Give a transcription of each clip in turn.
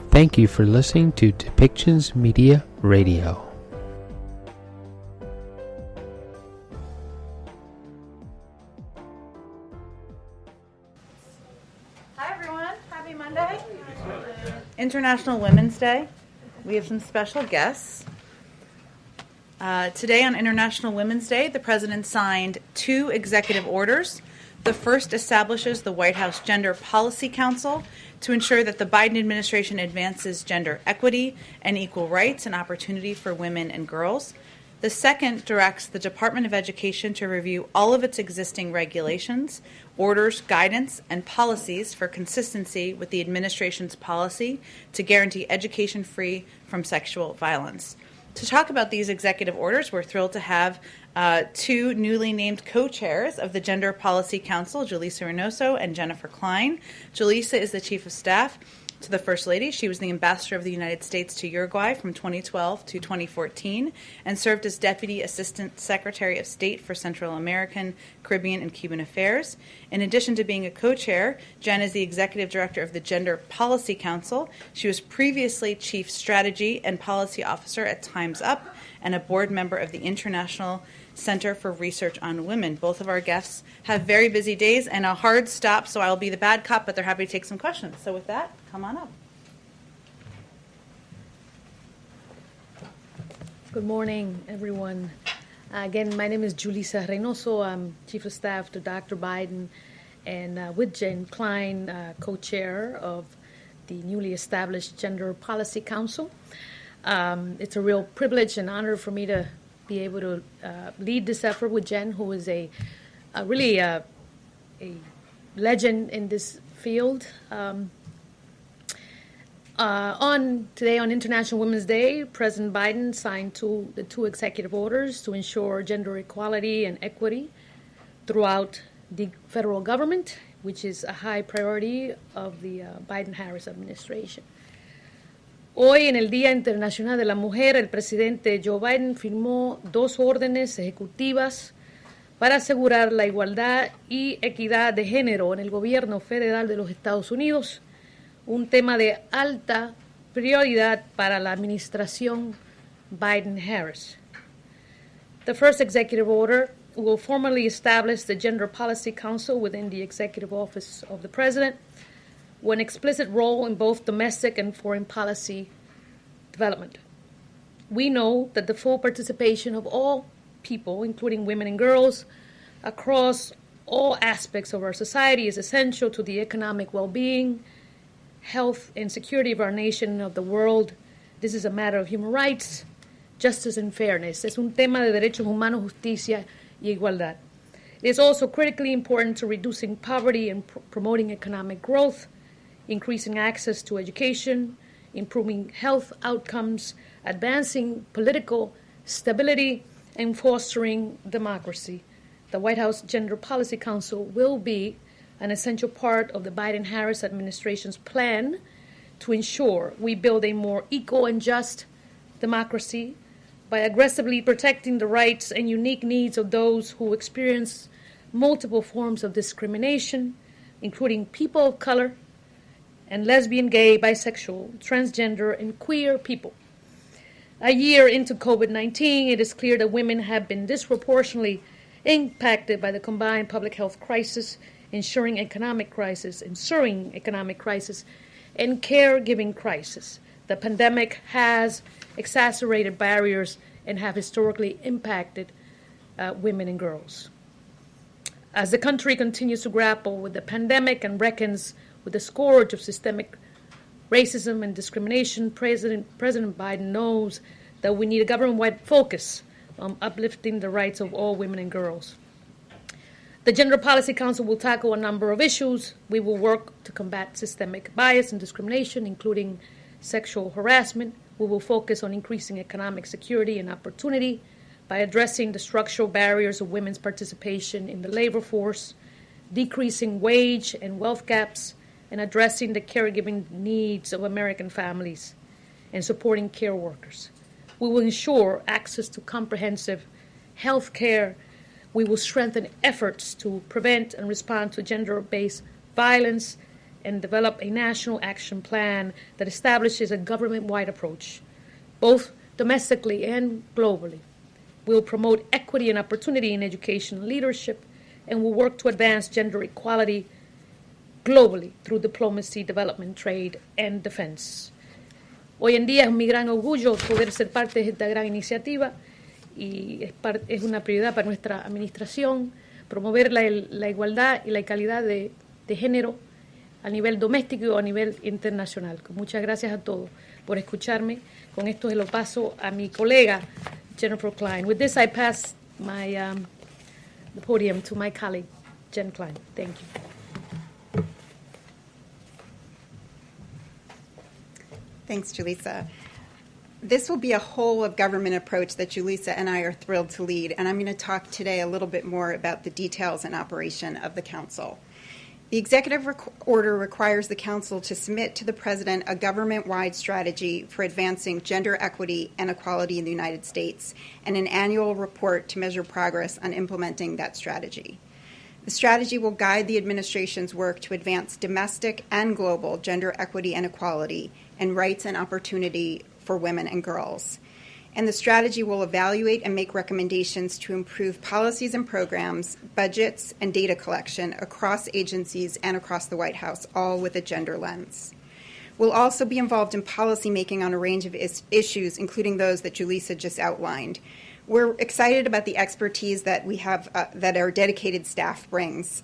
Thank you for listening to Depictions Media Radio. Hi everyone, happy Monday. International Women's Day. We have some special guests. Today on International Women's Day, the President signed 2 executive orders. The first establishes the White House Gender Policy Council to ensure that the Biden administration advances gender equity and equal rights and opportunity for women and girls. The second directs the Department of Education to review all of its existing regulations, orders, guidance, and policies for consistency with the administration's policy to guarantee education free from sexual violence. To talk about these executive orders, we're thrilled to have 2 newly named co-chairs of the Gender Policy Council, Julissa Reynoso and Jennifer Klein. Julissa is the Chief of Staff to the First Lady. She was the Ambassador of the United States to Uruguay from 2012 to 2014 and served as Deputy Assistant Secretary of State for Central American, Caribbean, and Cuban Affairs. In addition to being a co-chair, Jen is the Executive Director of the Gender Policy Council. She was previously Chief Strategy and Policy Officer at Time's Up and a board member of the International Center for Research on Women. Both of our guests have very busy days and a hard stop, so I'll be the bad cop, but they're happy to take some questions. So with that, come on up. Good morning, everyone. Again, my name is Julissa Reynoso. I'm Chief of Staff to Dr. Biden, and with Jen Klein, co-chair of the newly established Gender Policy Council. It's a real privilege and honor for me to be able to lead this effort with Jen, who is a legend in this field. Today, on International Women's Day, President Biden signed the two executive orders to ensure gender equality and equity throughout the federal government, which is a high priority of the Biden-Harris administration. Hoy, en el Día Internacional de la Mujer, el presidente Joe Biden firmó 2 órdenes ejecutivas para asegurar la igualdad y equidad de género en el gobierno federal de los Estados Unidos, un tema de alta prioridad para la administración Biden-Harris. The first executive order will formally establish the Gender Policy Council within the Executive Office of the President, with an explicit role in both domestic and foreign policy development. We know that the full participation of all people, including women and girls, across all aspects of our society is essential to the economic well-being, health, and security of our nation and of the world. This is a matter of human rights, justice, and fairness. Es un tema de derechos humanos, justicia, y igualdad. It is also critically important to reducing poverty and promoting economic growth, increasing access to education, improving health outcomes, advancing political stability, and fostering democracy. The White House Gender Policy Council will be an essential part of the Biden-Harris administration's plan to ensure we build a more equal and just democracy by aggressively protecting the rights and unique needs of those who experience multiple forms of discrimination, including people of color, and lesbian, gay, bisexual, transgender, and queer people. A year into COVID-19, it is clear that women have been disproportionately impacted by the combined public health crisis, ensuring economic crisis, and caregiving crisis. The pandemic has exacerbated barriers and have historically impacted women and girls. As the country continues to grapple with the pandemic and reckons with the scourge of systemic racism and discrimination, President Biden knows that we need a government-wide focus on uplifting the rights of all women and girls. The Gender Policy Council will tackle a number of issues. We will work to combat systemic bias and discrimination, including sexual harassment. We will focus on increasing economic security and opportunity by addressing the structural barriers of women's participation in the labor force, decreasing wage and wealth gaps, and addressing the caregiving needs of American families and supporting care workers. We will ensure access to comprehensive health care. We will strengthen efforts to prevent and respond to gender-based violence and develop a national action plan that establishes a government-wide approach, both domestically and globally. We'll promote equity and opportunity in education and leadership, and will work to advance gender equality globally through diplomacy, development, trade, and defense. Hoy en día es mi gran orgullo poder ser parte de esta gran iniciativa y es una prioridad para nuestra administración promover la igualdad y la calidad de género a nivel doméstico y a nivel internacional. Muchas gracias a todos por escucharme. Con esto se lo paso a mi colega Jennifer Klein. With this, I pass the podium to my colleague, Jen Klein. Thank you. Thanks, Julissa. This will be a whole of government approach that Julissa and I are thrilled to lead, and I'm going to talk today a little bit more about the details and operation of the Council. The executive order requires the Council to submit to the President a government-wide strategy for advancing gender equity and equality in the United States and an annual report to measure progress on implementing that strategy. The strategy will guide the administration's work to advance domestic and global gender equity and equality and rights and opportunity for women and girls. And the strategy will evaluate and make recommendations to improve policies and programs, budgets, and data collection across agencies and across the White House, all with a gender lens. We'll also be involved in policymaking on a range of issues, including those that Julissa just outlined. We're excited about the expertise that we have, that our dedicated staff brings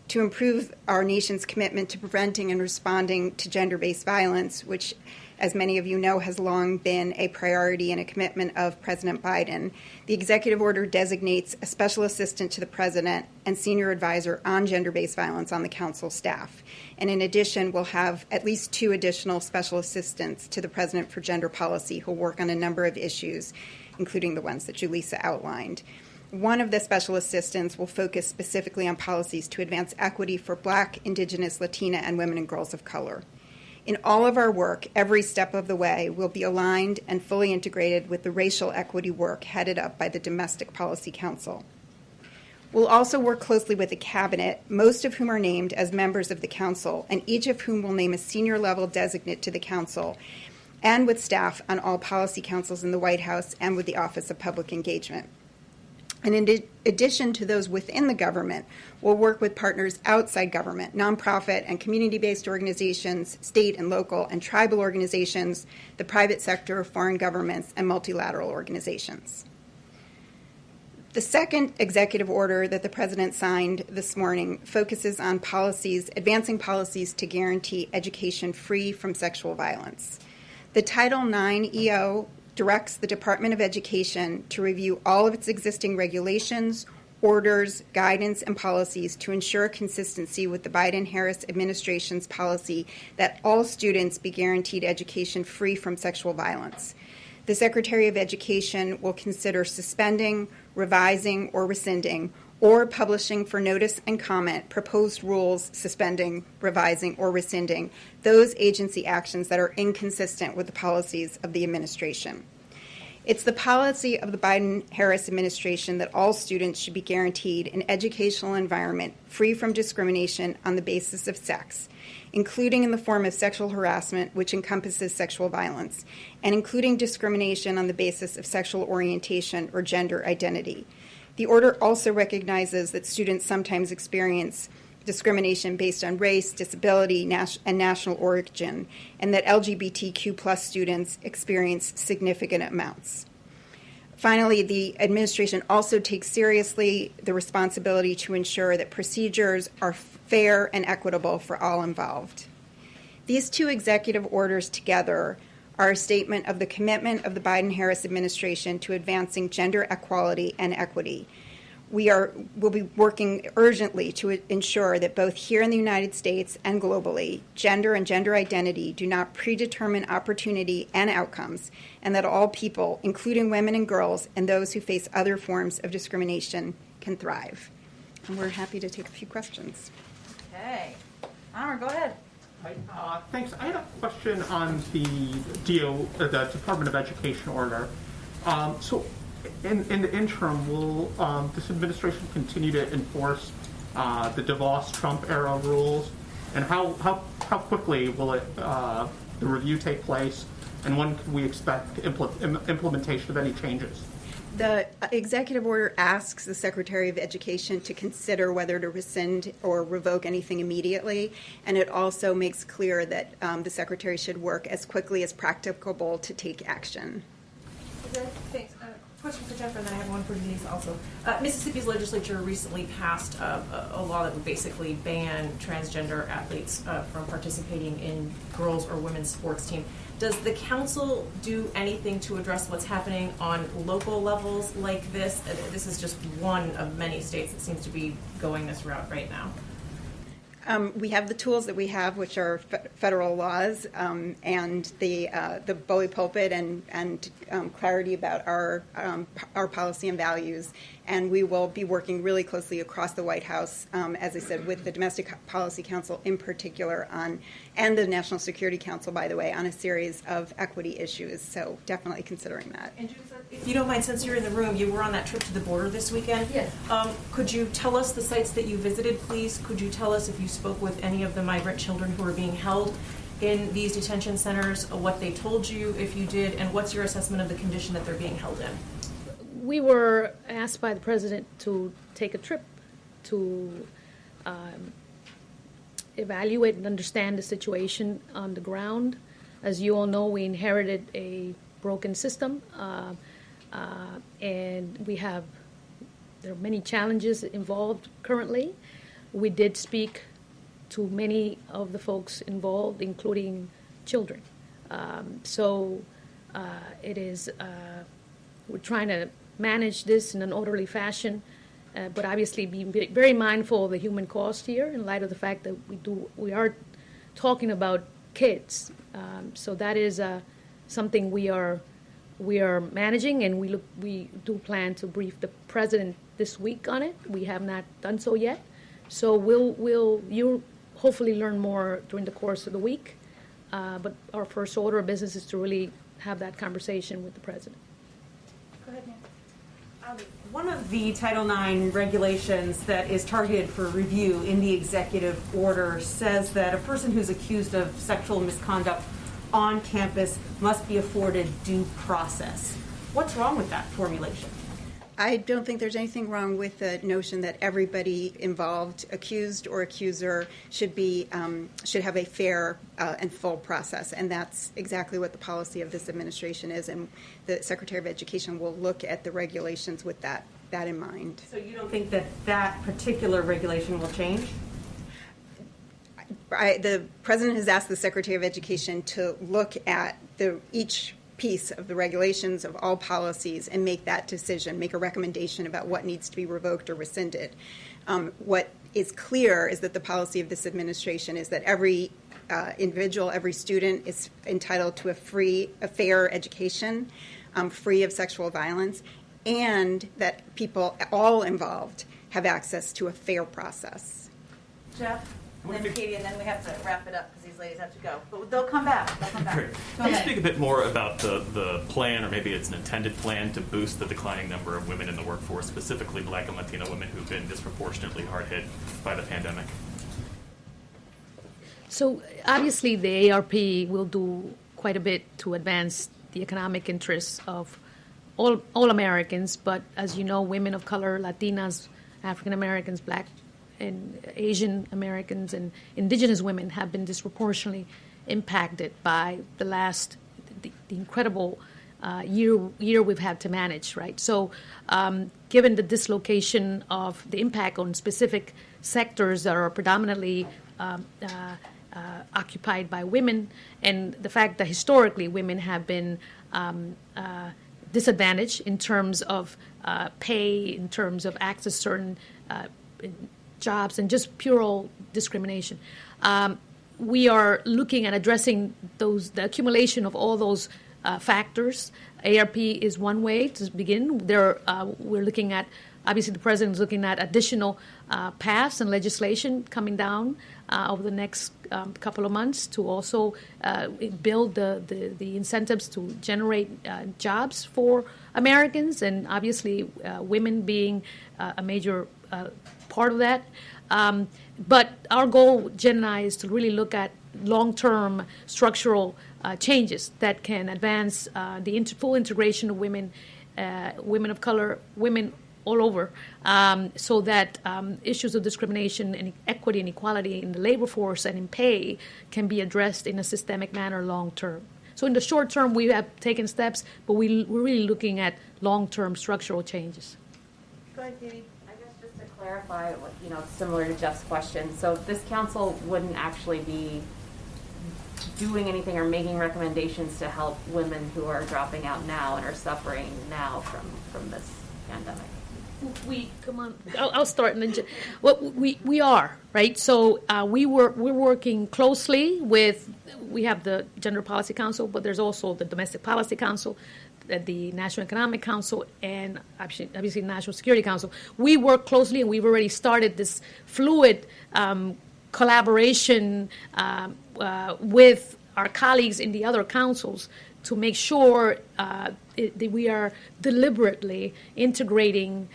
to improve our nation's commitment to preventing and responding to gender-based violence, which, as many of you know, has long been a priority and a commitment of President Biden. The executive order designates a special assistant to the president and senior advisor on gender-based violence on the council staff. And in addition, we'll have at least 2 additional special assistants to the president for gender policy who work on a number of issues, including the ones that Julissa outlined. One of the special assistants will focus specifically on policies to advance equity for Black, Indigenous, Latina, and women and girls of color. In all of our work, every step of the way will be aligned and fully integrated with the racial equity work headed up by the Domestic Policy Council. We'll also work closely with the Cabinet, most of whom are named as members of the Council, and each of whom will name a senior-level designate to the Council, and with staff on all policy councils in the White House and with the Office of Public Engagement. And in addition to those within the government, we'll work with partners outside government, nonprofit and community-based organizations, state and local and tribal organizations, the private sector, foreign governments, and multilateral organizations. The second executive order that the President signed this morning focuses on policies, advancing policies to guarantee education free from sexual violence. The Title IX EO directs the Department of Education to review all of its existing regulations, orders, guidance, and policies to ensure consistency with the Biden-Harris administration's policy that all students be guaranteed education free from sexual violence. The Secretary of Education will consider suspending, revising, or rescinding, or publishing for notice and comment proposed rules suspending, revising, or rescinding those agency actions that are inconsistent with the policies of the administration. It's the policy of the Biden-Harris administration that all students should be guaranteed an educational environment free from discrimination on the basis of sex, including in the form of sexual harassment, which encompasses sexual violence, and including discrimination on the basis of sexual orientation or gender identity. The order also recognizes that students sometimes experience discrimination based on race, disability, and national origin, and that LGBTQ+ students experience significant amounts. Finally, the administration also takes seriously the responsibility to ensure that procedures are fair and equitable for all involved. These 2 executive orders together are a statement of the commitment of the Biden-Harris administration to advancing gender equality and equity. We'll be working urgently to ensure that both here in the United States and globally, gender and gender identity do not predetermine opportunity and outcomes, and that all people, including women and girls and those who face other forms of discrimination, can thrive. And we're happy to take a few questions. Okay. Amr, go ahead. Hi, thanks. I had a question on the the Department of Education order. So, in the interim, will this administration continue to enforce the DeVos Trump era rules? And how how quickly will the review take place, and when can we expect implementation of any changes? The executive order asks the Secretary of Education to consider whether to rescind or revoke anything immediately, and it also makes clear that the Secretary should work as quickly as practicable to take action. Okay, thanks. Question for Jeff, and then I have one for Denise also. Mississippi's legislature recently passed a law that would basically ban transgender athletes from participating in girls' or women's sports team. Does the council do anything to address what's happening on local levels like this? This is just one of many states that seems to be going this route right now. We have the tools that we have, which are federal laws, and the Bowie pulpit and clarity about our policy and values. And we will be working really closely across the White House, as I said, with the Domestic Policy Council in particular and the National Security Council, by the way, on a series of equity issues. So definitely considering that. And Judith, if you don't mind, since you're in the room, you were on that trip to the border this weekend. Yes. Could you tell us the sites that you visited, please? Could you tell us if you spoke with any of the migrant children who are being held in these detention centers, what they told you, if you did, and what's your assessment of the condition that they're being held in? We were asked by the president to take a trip to evaluate and understand the situation on the ground. As you all know, we inherited a broken system, and there are many challenges involved currently. We did speak to many of the folks involved, including children. It is, we're trying to manage this in an orderly fashion, but obviously be very mindful of the human cost here in light of the fact that we are talking about kids. So that is something we are managing, and we do plan to brief the president this week on it. We have not done so yet. So you'll hopefully learn more during the course of the week. But our first order of business is to really have that conversation with the president. Go ahead, Nancy. One of the Title IX regulations that is targeted for review in the executive order says that a person who's accused of sexual misconduct on campus must be afforded due process. What's wrong with that formulation? I don't think there's anything wrong with the notion that everybody involved, accused or accuser, should have a fair and full process, and that's exactly what the policy of this administration is. And the Secretary of Education will look at the regulations with that in mind. So you don't think that particular regulation will change? The President has asked the Secretary of Education to look at each piece of the regulations of all policies and make that decision, make a recommendation about what needs to be revoked or rescinded. What is clear is that the policy of this administration is that every individual, every student is entitled to a fair education, free of sexual violence, and that people, all involved, have access to a fair process. Jeff, and then Katie, and then we have to wrap it up because these ladies have to go. But they'll come back. Great. Can you speak a bit more about the plan, or maybe it's an intended plan, to boost the declining number of women in the workforce, specifically Black and Latino women who've been disproportionately hard hit by the pandemic? So obviously the ARP will do quite a bit to advance the economic interests of all Americans, but as you know, women of color, Latinas, African Americans, Black and Asian Americans and indigenous women have been disproportionately impacted by the incredible year we've had to manage, right? So given the dislocation of the impact on specific sectors that are predominantly occupied by women, and the fact that historically women have been disadvantaged in terms of pay, in terms of access to certain jobs, and just pure discrimination. We are looking at addressing the accumulation of all those factors. ARP is one way to begin. We're looking at, obviously the president is looking at additional paths and legislation coming down over the next couple of months to also build the incentives to generate jobs for Americans, and obviously women being a major part of that. But our goal, Jen and I, is to really look at long-term structural changes that can advance the full integration of women, women of color, women all over, so that issues of discrimination and equity and equality in the labor force and in pay can be addressed in a systemic manner long term. So in the short term, we have taken steps, but we're really looking at long-term structural changes. Go ahead, Katie. I guess just to clarify, similar to Jeff's question, so this council wouldn't actually be doing anything or making recommendations to help women who are dropping out now and are suffering now from this pandemic. I'll start. And then we are, right? So we're working closely with, we have the Gender Policy Council, but there's also the Domestic Policy Council, the National Economic Council, and obviously National Security Council. We work closely, and we've already started this fluid collaboration with our colleagues in the other councils to make sure that we are deliberately integrating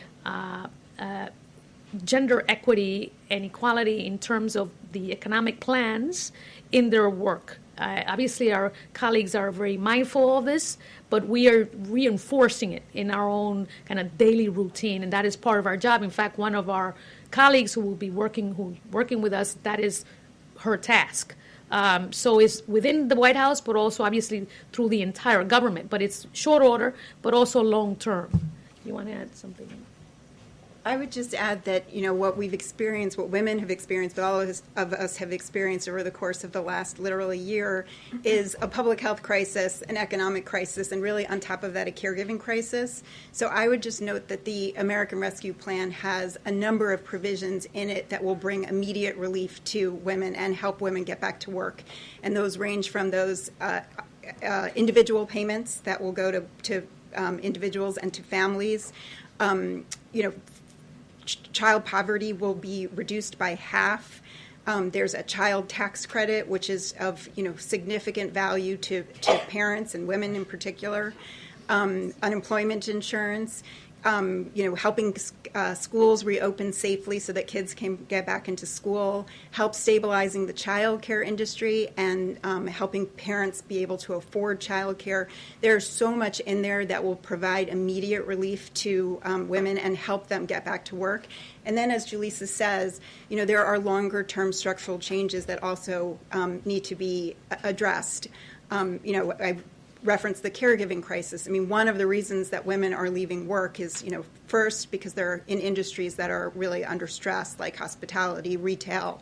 gender equity and equality in terms of the economic plans in their work. Obviously, our colleagues are very mindful of this, but we are reinforcing it in our own kind of daily routine, and that is part of our job. In fact, one of our colleagues who's working with us, that is her task. So it's within the White House, but also obviously through the entire government. But it's short order, but also long term. You want to add something? I would just add that, what we've experienced, what women have experienced, but all of us have experienced over the course of the last literally year, is a public health crisis, an economic crisis, and really on top of that, a caregiving crisis. So I would just note that the American Rescue Plan has a number of provisions in it that will bring immediate relief to women and help women get back to work. And those range from those individual payments that will go to individuals and to families. Child poverty will be reduced by half. There's a child tax credit, which is of significant value to parents and women in particular. Unemployment insurance, helping schools reopen safely so that kids can get back into school, help stabilizing the child care industry, and helping parents be able to afford child care. There's so much in there that will provide immediate relief to women and help them get back to work. And then, as Julissa says, there are longer-term structural changes that also need to be addressed. I referenced the caregiving crisis. I mean, one of the reasons that women are leaving work is, first, because they're in industries that are really under stress, like hospitality, retail,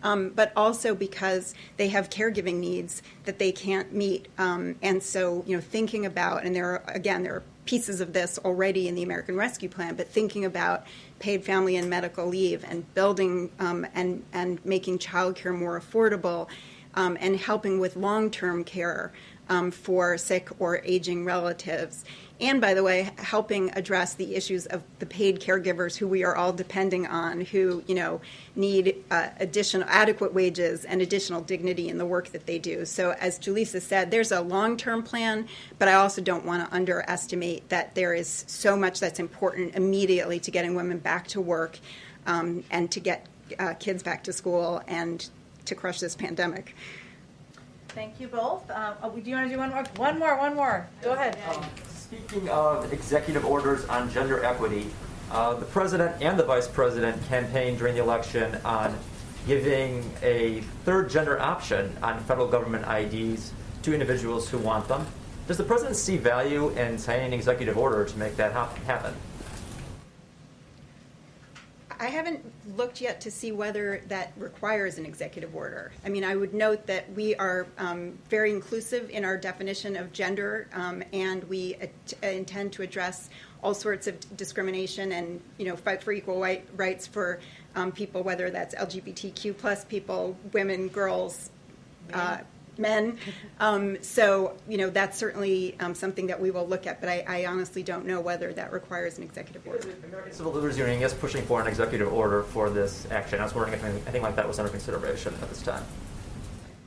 but also because they have caregiving needs that they can't meet. And so, thinking about, and there are pieces of this already in the American Rescue Plan, but thinking about paid family and medical leave and building and making childcare more affordable and helping with long-term care for sick or aging relatives. And, by the way, helping address the issues of the paid caregivers who we are all depending on, who, need additional adequate wages and additional dignity in the work that they do. So, as Julissa said, there's a long-term plan, but I also don't want to underestimate that there is so much that's important immediately to getting women back to work and to get kids back to school and to crush this pandemic. Thank you both. Do you want to do one more? One more. Go ahead. Speaking of executive orders on gender equity, the president and the vice president campaigned during the election on giving a third gender option on federal government IDs to individuals who want them. Does the president see value in signing an executive order to make that happen? I haven't looked yet to see whether that requires an executive order. I mean, I would note that we are very inclusive in our definition of gender, and we intend to address all sorts of discrimination and, fight for equal rights for people, whether that's LGBTQ plus people, women, girls, men. So, that's certainly something that we will look at, but I honestly don't know whether that requires an executive order. The American Civil Liberties Union is pushing for an executive order for this action. I was wondering if anything like that was under consideration at this time.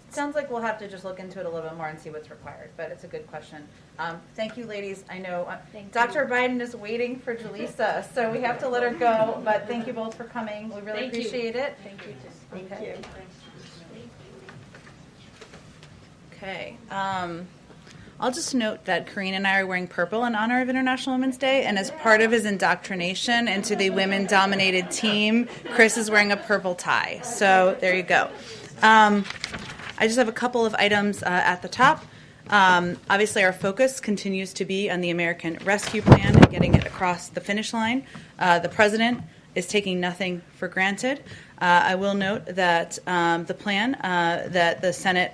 Sounds like we'll have to just look into it a little bit more and see what's required, but it's a good question. Thank you, ladies. I know Dr. Biden is waiting for Julissa, so we have to let her go, but thank you both for coming. We really appreciate it. Thank you. Thank you. Okay. I'll just note that Karine and I are wearing purple in honor of International Women's Day, and as part of his indoctrination into the women-dominated team, Chris is wearing a purple tie. So there you go. I just have a couple of items at the top. Obviously, our focus continues to be on the American Rescue Plan and getting it across the finish line. The president is taking nothing for granted. I will note that the plan that the Senate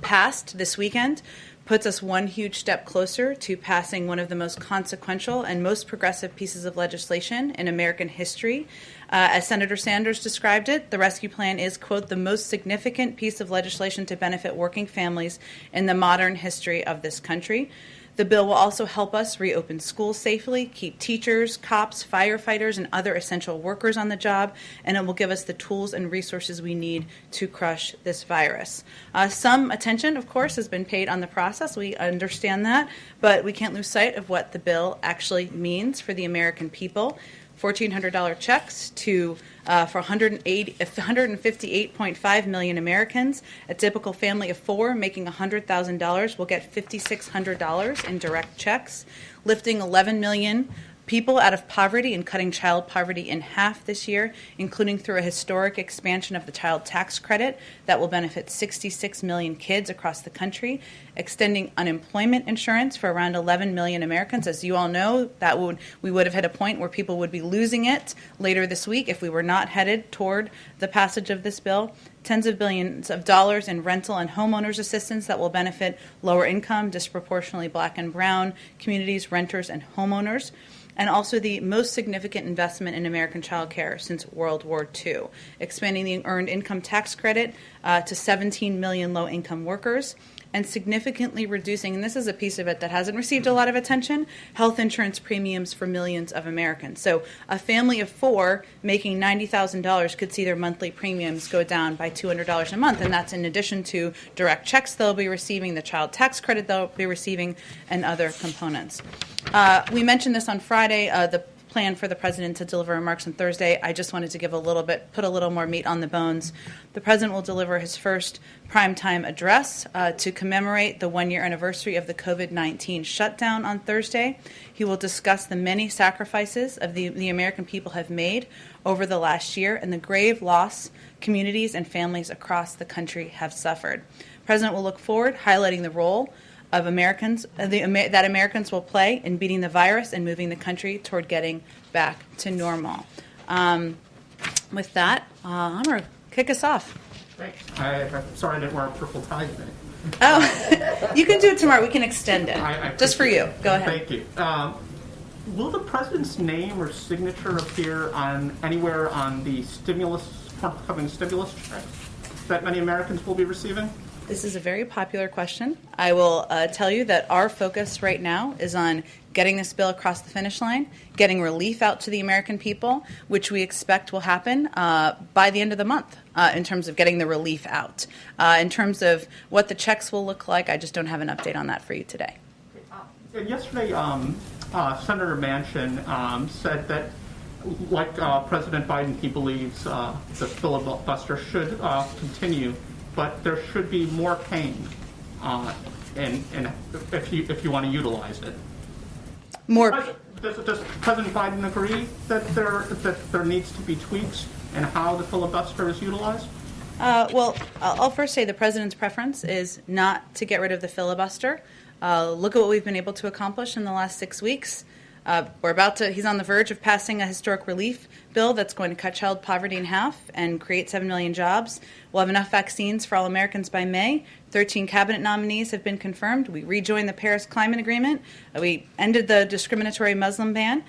passed this weekend puts us one huge step closer to passing one of the most consequential and most progressive pieces of legislation in American history. As Senator Sanders described it, the rescue plan is, quote, the most significant piece of legislation to benefit working families in the modern history of this country. The bill will also help us reopen schools safely, keep teachers, cops, firefighters, and other essential workers on the job, and it will give us the tools and resources we need to crush this virus. Some attention, of course, has been paid on the process. We understand that, but we can't lose sight of what the bill actually means for the American people. $1,400 checks for 158.5 million Americans. A typical family of four making $100,000 will get $5,600 in direct checks, lifting 11 million people out of poverty and cutting child poverty in half this year, including through a historic expansion of the child tax credit that will benefit 66 million kids across the country, extending unemployment insurance for around 11 million Americans. As you all know, we would have hit a point where people would be losing it later this week if we were not headed toward the passage of this bill. Tens of billions of dollars in rental and homeowners assistance that will benefit lower income, disproportionately black and brown communities, renters, and homeowners. And also the most significant investment in American child care since World War II, expanding the earned income tax credit to 17 million low-income workers, and significantly reducing, and this is a piece of it that hasn't received a lot of attention, health insurance premiums for millions of Americans. So a family of four making $90,000 could see their monthly premiums go down by $200 a month, and that's in addition to direct checks they'll be receiving, the child tax credit they'll be receiving, and other components. We mentioned this on Friday, the plan for the president to deliver remarks on Thursday. I just wanted to put a little more meat on the bones. The president will deliver his first primetime address to commemorate the one-year anniversary of the COVID-19 shutdown on Thursday. He will discuss the many sacrifices of the American people have made over the last year and the grave loss communities and families across the country have suffered. The president will look forward, highlighting the role of Americans that Americans will play in beating the virus and moving the country toward getting back to normal. With that, I'm going to kick us off. Thanks. I'm sorry I didn't wear a purple tie today. Oh, you can do it tomorrow. We can extend it. Just for you. Go ahead. Thank you. Will the president's name or signature appear anywhere on the forthcoming stimulus check that many Americans will be receiving? This is a very popular question. I will tell you that our focus right now is on getting this bill across the finish line, getting relief out to the American people, which we expect will happen by the end of the month in terms of getting the relief out. In terms of what the checks will look like, I just don't have an update on that for you today. Yesterday, Senator Manchin said that, like President Biden, he believes the filibuster should continue, but there should be more pain, and if you want to utilize it. Does President Biden agree that there needs to be tweaks in how the filibuster is utilized? Well, I'll first say the president's preference is not to get rid of the filibuster. Look at what we've been able to accomplish in the last 6 weeks. He's on the verge of passing a historic relief bill that's going to cut child poverty in half and create 7 million jobs. We'll have enough vaccines for all Americans by May. 13 cabinet nominees have been confirmed. We rejoined the Paris Climate Agreement. We ended the discriminatory Muslim ban.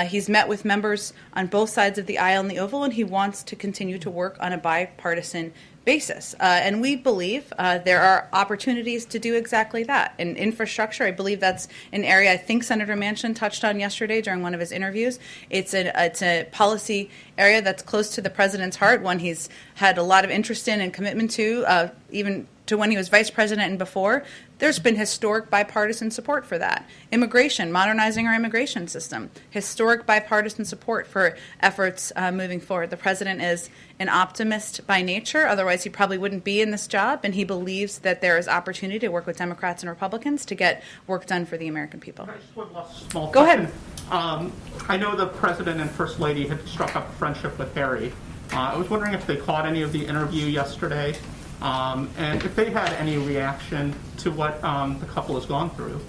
He's met with members on both sides of the aisle in the Oval, and he wants to continue to work on a bipartisan basis. And we believe there are opportunities to do exactly that. In infrastructure, I believe that's an area I think Senator Manchin touched on yesterday during one of his interviews. It's a policy area that's close to the president's heart, one he's had a lot of interest in and commitment to, even to when he was vice president and before, there's been historic bipartisan support for that. Immigration, modernizing our immigration system, historic bipartisan support for efforts moving forward. The president is an optimist by nature, otherwise he probably wouldn't be in this job, and he believes that there is opportunity to work with Democrats and Republicans to get work done for the American people. Just one last small Go question. ahead. I know the president and first lady had struck up a friendship with Harry. I was wondering if they caught any of the interview yesterday, and if they had any reaction to what the couple has gone through,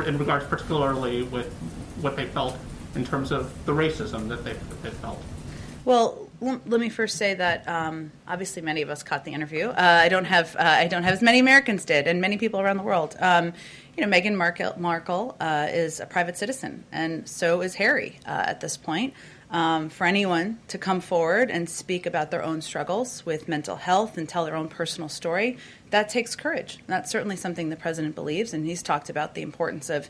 in regards particularly with what they felt in terms of the racism that they felt. Well, let me first say that obviously many of us caught the interview. I don't have as many Americans did, and many people around the world. Meghan Markle is a private citizen, and so is Harry at this point. For anyone to come forward and speak about their own struggles with mental health and tell their own personal story, that takes courage. That's certainly something the president believes, and he's talked about the importance of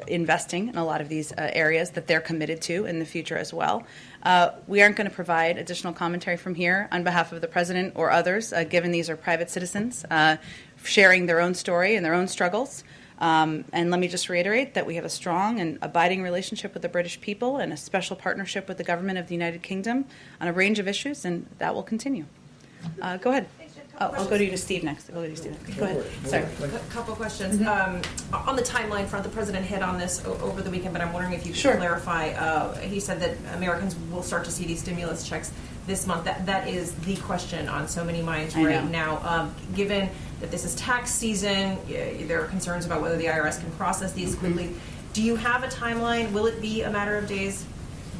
investing in a lot of these areas that they're committed to in the future as well. We aren't going to provide additional commentary from here on behalf of the president or others, given these are private citizens sharing their own story and their own struggles. And let me just reiterate that we have a strong and abiding relationship with the British people and a special partnership with the government of the United Kingdom on a range of issues, and that will continue. Go ahead. I'll go to you to Steve next. Go ahead. Sorry. A couple questions. On the timeline front, the president hit on this over the weekend, but I'm wondering if you could clarify. He said that Americans will start to see these stimulus checks this month. That is the question on so many minds right now. Given that this is tax season, there are concerns about whether the IRS can process these quickly. Do you have a timeline? Will it be a matter of days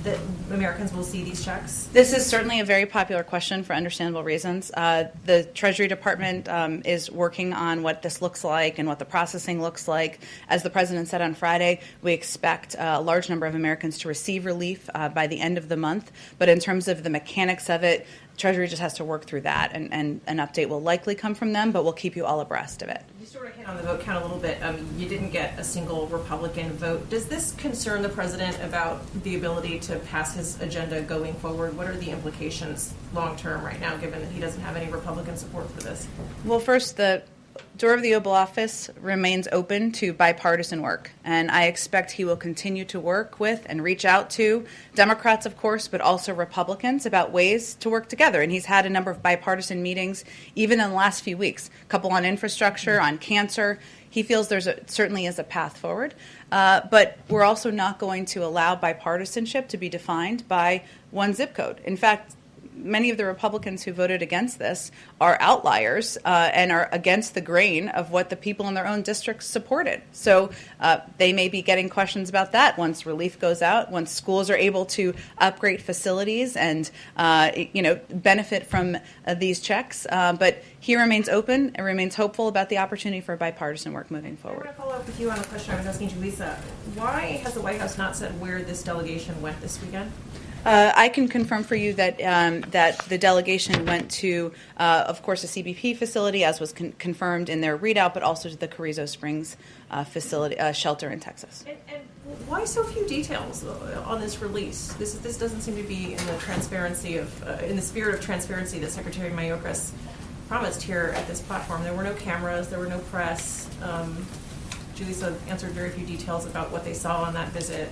that Americans will see these checks? This is certainly a very popular question for understandable reasons. The Treasury Department is working on what this looks like and what the processing looks like. As the president said on Friday, we expect a large number of Americans to receive relief by the end of the month. But in terms of the mechanics of it, Treasury just has to work through that, and an update will likely come from them, but we'll keep you all abreast of it. You sort of hit on the vote count a little bit. You didn't get a single Republican vote. Does this concern the president about the ability to pass his agenda going forward? What are the implications long term right now, given that he doesn't have any Republican support for this? Well, first, the door of the Oval Office remains open to bipartisan work, and I expect he will continue to work with and reach out to Democrats, of course, but also Republicans about ways to work together. And he's had a number of bipartisan meetings, even in the last few weeks, a couple on infrastructure, on cancer. He feels certainly is a path forward, but we're also not going to allow bipartisanship to be defined by one zip code. In fact, many of the Republicans who voted against this are outliers and are against the grain of what the people in their own districts supported. So they may be getting questions about that once relief goes out, once schools are able to upgrade facilities and benefit from these checks. But he remains open and remains hopeful about the opportunity for bipartisan work moving forward. I want to follow up with you on a question I was asking Julissa. Why has the White House not said where this delegation went this weekend? I can confirm for you that that the delegation went to, of course, a CBP facility, as was confirmed in their readout, but also to the Carrizo Springs facility shelter in Texas. And why so few details on this release? This doesn't seem to be in the transparency in the spirit of transparency that Secretary Mayorkas promised here at this platform. There were no cameras, there were no press. Julissa answered very few details about what they saw on that visit.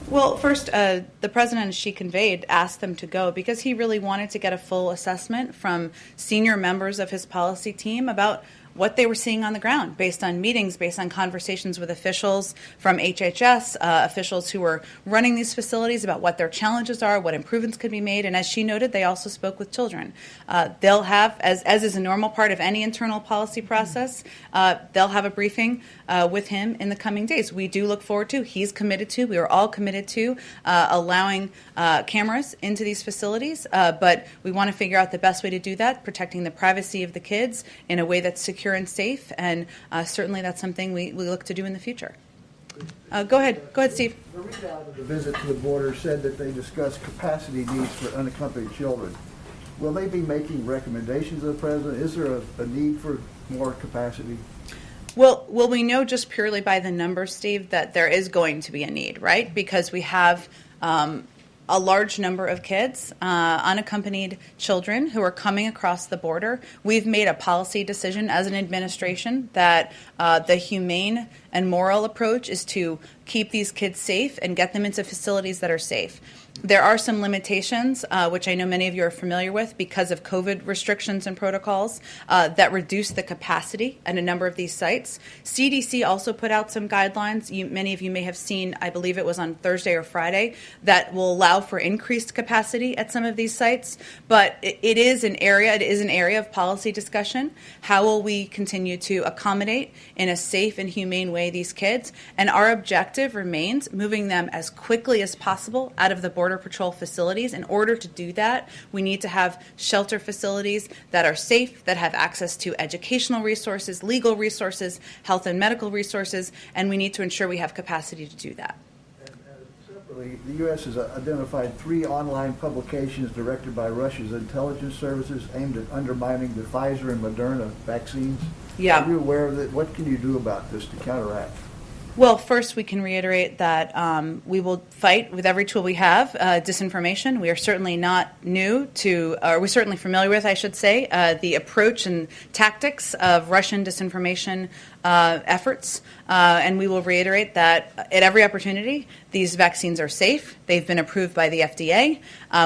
Well, first, the president, as she conveyed, asked them to go because he really wanted to get a full assessment from senior members of his policy team about what they were seeing on the ground based on meetings, based on conversations with officials from HHS, officials who were running these facilities about what their challenges are, what improvements could be made. And as she noted, they also spoke with children. They'll have, as is a normal part of any internal policy process, they'll have a briefing with him in the coming days. We do look forward to, he's committed to, we are all committed to allowing cameras into these facilities, but we want to figure out the best way to do that, protecting the privacy of the kids in a way that's secure and safe, and certainly that's something we look to do in the future. Go ahead, Steve. The readout of the visit to the border said that they discussed capacity needs for unaccompanied children. Will they be making recommendations to the president? Is there a need for more capacity? Well, we know just purely by the numbers, Steve, that there is going to be a need, right? Because we have a large number of kids, unaccompanied children who are coming across the border. We've made a policy decision as an administration that the humane and moral approach is to keep these kids safe and get them into facilities that are safe. There are some limitations, which I know many of you are familiar with, because of COVID restrictions and protocols that reduce the capacity at a number of these sites. CDC also put out some guidelines. Many of you may have seen, I believe it was on Thursday or Friday, that will allow for increased capacity at some of these sites. But it is an area of policy discussion. How will we continue to accommodate in a safe and humane way these kids? And our objective remains moving them as quickly as possible out of the Border Patrol facilities. In order to do that, we need to have shelter facilities that are safe, that have access to educational resources, legal resources, health and medical resources, and we need to ensure we have capacity to do that. Separately, the U.S. has identified 3 online publications directed by Russia's intelligence services aimed at undermining the Pfizer and Moderna vaccines. Yeah. Are you aware of it? What can you do about this to counteract? Well, first, we can reiterate that we will fight with every tool we have disinformation. We are certainly not new to, or we're certainly familiar with, I should say, the approach and tactics of Russian disinformation efforts. And we will reiterate that at every opportunity, these vaccines are safe. They've been approved by the FDA.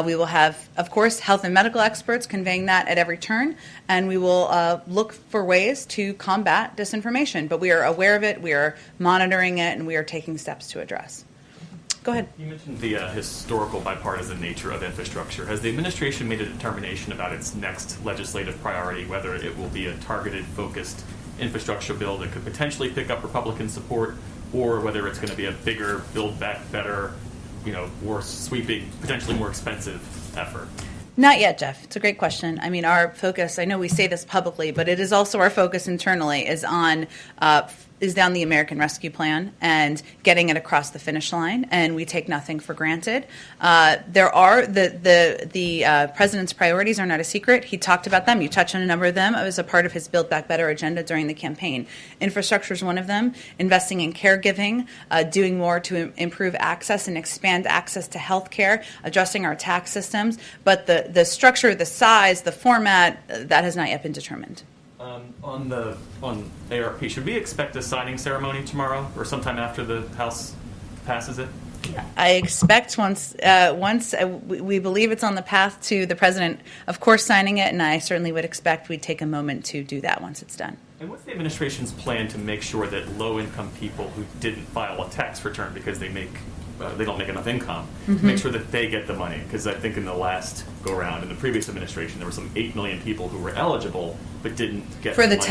We will have, of course, health and medical experts conveying that at every turn. And we will look for ways to combat disinformation. But we are aware of it, we are monitoring it, and we are taking steps to address. Go ahead. You mentioned the historical bipartisan nature of infrastructure. Has the administration made a determination about its next legislative priority, whether it will be a targeted, focused infrastructure bill that could potentially pick up Republican support, or whether it's going to be a bigger, Build Back Better, more sweeping, potentially more expensive effort? Not yet, Jeff. It's a great question. I mean, our focus, I know we say this publicly, but it is also our focus internally, is on down the American Rescue Plan and getting it across the finish line, and we take nothing for granted. There are the president's priorities are not a secret. He talked about them. You touched on a number of them. It was a part of his Build Back Better agenda during the campaign. Infrastructure is one of them. Investing in caregiving, doing more to improve access and expand access to health care, adjusting our tax systems. But the structure, the size, the format, that has not yet been determined. On ARP, should we expect a signing ceremony tomorrow or sometime after the House passes it? I expect once we believe it's on the path to the president, of course, signing it, and I certainly would expect we'd take a moment to do that once it's done. And what's the administration's plan to make sure that low-income people who didn't file a tax return because they don't make enough income, make sure that they get the money? Because I think in the last go-around, in the previous administration, there were some 8 million people who were eligible but didn't get for the money.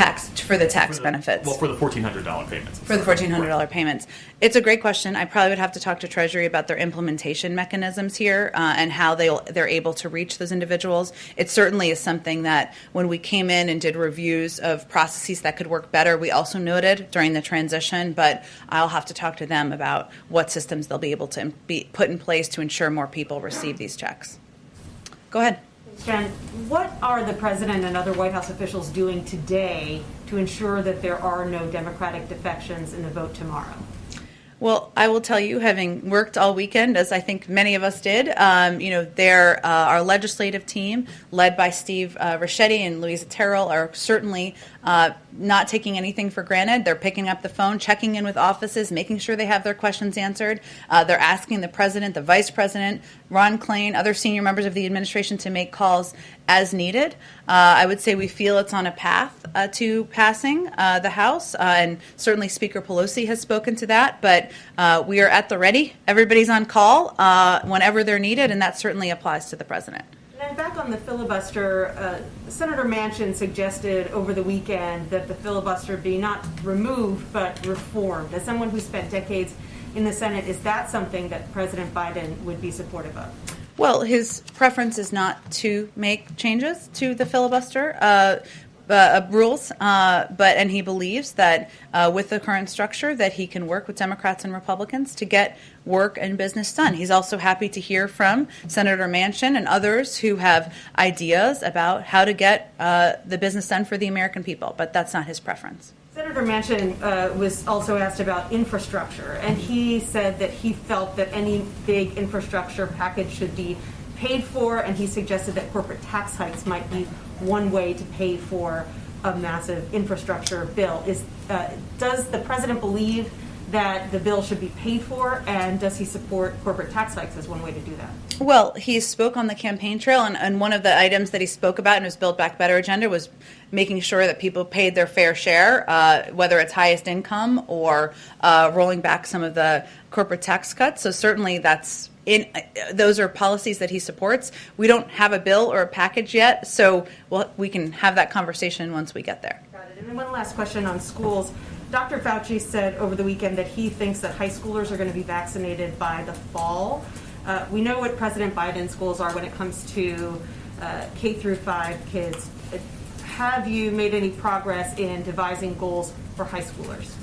tax benefits. Well, for the $1,400 payments. For the $1,400 payments. It's a great question. I probably would have to talk to Treasury about their implementation mechanisms here and how they're able to reach those individuals. It certainly is something that when we came in and did reviews of processes that could work better, we also noted during the transition, but I'll have to talk to them about what systems they'll be able to be put in place to ensure more people receive these checks. Go ahead. Jen, what are the president and other White House officials doing today to ensure that there are no Democratic defections in the vote tomorrow? Well, I will tell you, having worked all weekend, as I think many of us did, our legislative team, led by Steve Ricchetti and Louisa Terrell, are certainly not taking anything for granted. They're picking up the phone, checking in with offices, making sure they have their questions answered. They're asking the president, the vice president, Ron Klain, other senior members of the administration to make calls as needed. I would say we feel it's on a path to passing the House, and certainly Speaker Pelosi has spoken to that, but we are at the ready. Everybody's on call whenever they're needed, and that certainly applies to the president. And back on the filibuster, Senator Manchin suggested over the weekend that the filibuster be not removed but reformed. As someone who spent decades in the Senate, is that something that President Biden would be supportive of? Well, his preference is not to make changes to the filibuster rules, and he believes that with the current structure that he can work with Democrats and Republicans to get work and business done. He's also happy to hear from Senator Manchin and others who have ideas about how to get the business done for the American people, but that's not his preference. Senator Manchin was also asked about infrastructure, and he said that he felt that any big infrastructure package should be paid for, and he suggested that corporate tax hikes might be one way to pay for a massive infrastructure bill. Does the president believe that the bill should be paid for, and does he support corporate tax hikes as one way to do that? Well, he spoke on the campaign trail, and one of the items that he spoke about in his Build Back Better agenda was making sure that people paid their fair share, whether it's highest income or rolling back some of the corporate tax cuts. So certainly those are policies that he supports. We don't have a bill or a package yet, so we can have that conversation once we get there. Got it. And then one last question on schools. Dr. Fauci said over the weekend that he thinks that high schoolers are going to be vaccinated by the fall. We know what President Biden's goals are when it comes to K through 5 kids. Have you made any progress in devising goals for high schoolers?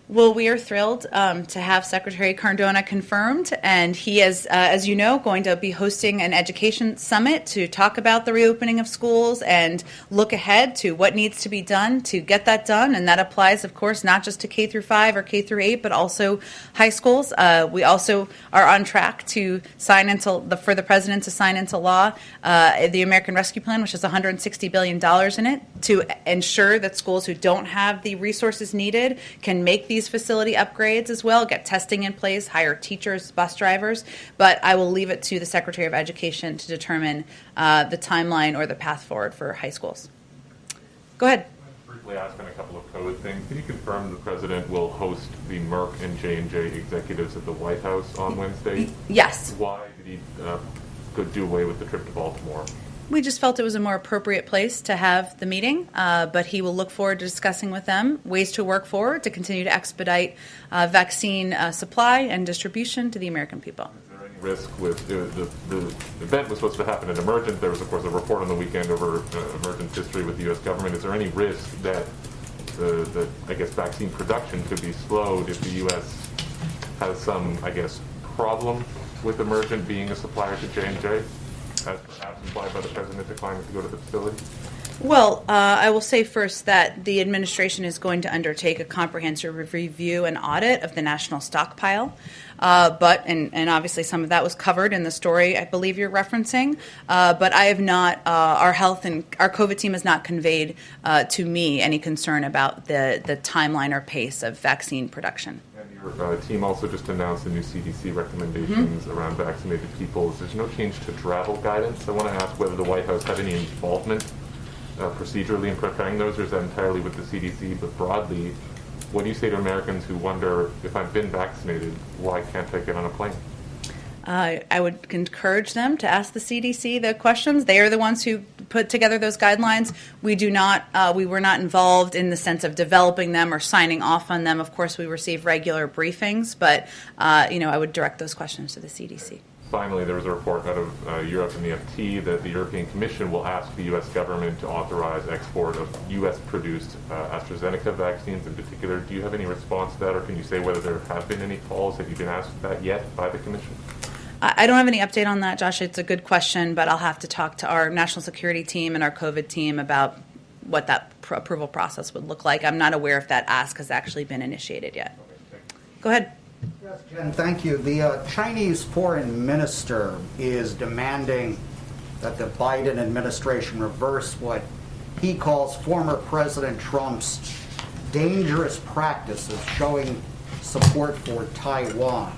Well, we are thrilled to have Secretary Cardona confirmed, and he is, as you know, going to be hosting an education summit to talk about the reopening of schools and look ahead to what needs to be done to get that done. And that applies, of course, not just to K through 5 or K through 8, but also high schools. We also are on track to for the president to sign into law the American Rescue Plan, which has $160 billion in it, to ensure that schools who don't have the resources needed can make these facility upgrades as well, get testing in place, hire teachers, bus drivers. But I will leave it to the Secretary of Education to determine the timeline or the path forward for high schools. Go ahead. Briefly ask on a couple of COVID things. Can you confirm the president will host the Merck and J&J executives at the White House on Wednesday? Yes. Why did he go do away with the trip to Baltimore? We just felt it was a more appropriate place to have the meeting, but he will look forward to discussing with them ways to work forward to continue to expedite vaccine supply and distribution to the American people. Is there any risk with the event was supposed to happen at Emergent? There was, of course, a report on the weekend over Emergent's history with the U.S. government. Is there any risk that the vaccine production could be slowed if the U.S. has some, problem with Emergent being a supplier to J&J? As perhaps implied by the president declining to go to the facility? Well, I will say first that the administration is going to undertake a comprehensive review and audit of the national stockpile. And obviously some of that was covered in the story I believe you're referencing. But I have not, our health and our COVID team has not conveyed to me any concern about the timeline or pace of vaccine production. Your team also just announced the new CDC recommendations around vaccinated people. There's no change to travel guidance. I want to ask whether the White House had any involvement procedurally in preparing those, or is that entirely with the CDC? But broadly, what do you say to Americans who wonder, if I've been vaccinated, why can't I get on a plane? I would encourage them to ask the CDC the questions. They are the ones who put together those guidelines. We were not involved in the sense of developing them or signing off on them. Of course, we receive regular briefings, but I would direct those questions to the CDC. Finally, there was a report out of Europe and the FT that the European Commission will ask the U.S. government to authorize export of U.S.-produced AstraZeneca vaccines in particular. Do you have any response to that, or can you say whether there have been any calls? Have you been asked that yet by the Commission? I don't have any update on that, Josh. It's a good question, but I'll have to talk to our national security team and our COVID team about what that approval process would look like. I'm not aware if that ask has actually been initiated yet. Go ahead. Yes, Jen, thank you. The Chinese foreign minister is demanding that the Biden administration reverse what he calls former President Trump's dangerous practice of showing support for Taiwan.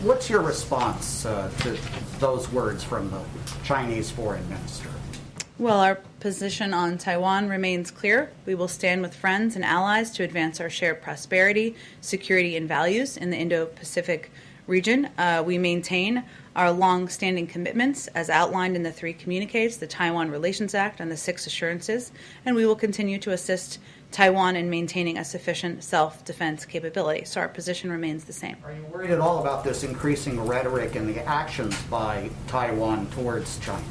What's your response to those words from the Chinese foreign minister? Well, our position on Taiwan remains clear. We will stand with friends and allies to advance our shared prosperity, security, and values in the Indo-Pacific region. We maintain our long-standing commitments as outlined in the 3 communiques, the Taiwan Relations Act and the 6 assurances, and we will continue to assist Taiwan in maintaining a sufficient self-defense capability. So our position remains the same. Are you worried at all about this increasing rhetoric and the actions by Taiwan towards China?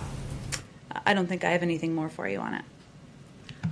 I don't think I have anything more for you on it.